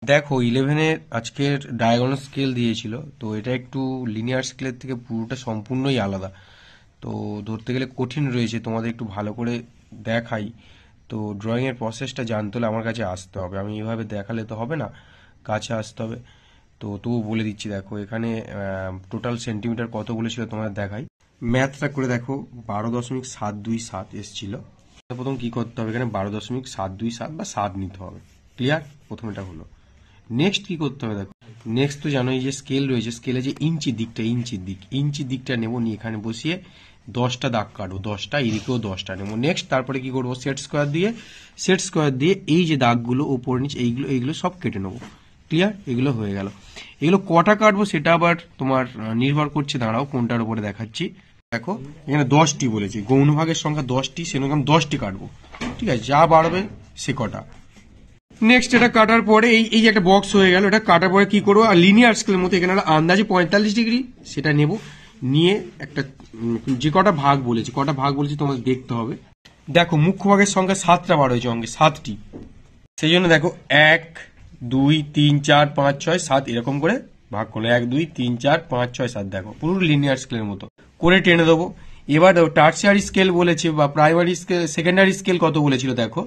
দেখো 11-এর আজকের diagonal scale দিয়েছিল, তো এটা একটু লিনিয়ার স্কেলের থেকে পুরোটা সম্পূর্ণই আলাদা। তো ধরতে গেলে কঠিন রয়েছে, তোমাদের একটু ভালো করে দেখাই। তো ড্রয়িং এর প্রসেসটা জানতে হলে আমার কাছে আসতে হবে, আমি এভাবে দেখালে তো হবে না, কাছে আসতে হবে। তো তবু বলে দিচ্ছি, দেখো এখানে টোটাল সেন্টিমিটার কত বলেছিল তোমাদের দেখাই। ম্যাথটা করে দেখো, 12.727 এসছিল। প্রথম কি করতে হবে, এখানে 12.727 বা 7 নিতে হবে। ক্লিয়ার? প্রথম এটা হলো। নেক্সট কি করতে হবে, দেখো নেক্সট তো জানো, এই যে স্কেল রয়েছে, স্কেলে যে ইঞ্চির দিকটা নেবো, নিয়ে এখানে বসিয়ে 10টা দাগ কাটবো, 10টা, এদিকেও 10টা নেবো। নেক্সট তারপরে কি করবো, সেট স্কোয়ার দিয়ে এই যে দাগগুলো ওপর নিচে এইগুলো সব কেটে নেবো। ক্লিয়ার? এগুলো হয়ে গেল। এগুলো কটা কাটবো সেটা আবার তোমার নির্ভর করছে, দাঁড়াও কোনটার উপরে দেখাচ্ছি। দেখো এখানে 10টি বলেছি, গৌণ ভাগের সংখ্যা 10টি, সেরকম 10টি কাটবো। ঠিক আছে, যা বাড়বে সে কটা। নেক্সট এটা কাটার পরে এই যে একটা বক্স হয়ে গেল, এটা কাটার পরে কি করবো, আর লিনিয়ার স্কেলের মতো এখানে আন্দাজে 45 ডিগ্রি সেটা নেব, নিয়ে একটা যে কটা ভাগ বলেছি তোমাকে দেখতে হবে। দেখো মুখ্য ভাগের সংখ্যা 7টা বার হয়েছে অঙ্কে, 7টি। সেই জন্য দেখো 1 2 3 4 5 6 7 এরকম করে ভাগ করলো, 1 2 3 4 5 6 7। দেখো পুরো লিনিয়ার স্কেলের মতো করে টেনে দেবো। এবার দেখো টার্সিয়ারি স্কেল বলেছে বা প্রাইমারি স্কেল, সেকেন্ডারি স্কেল কত বলেছিল দেখো।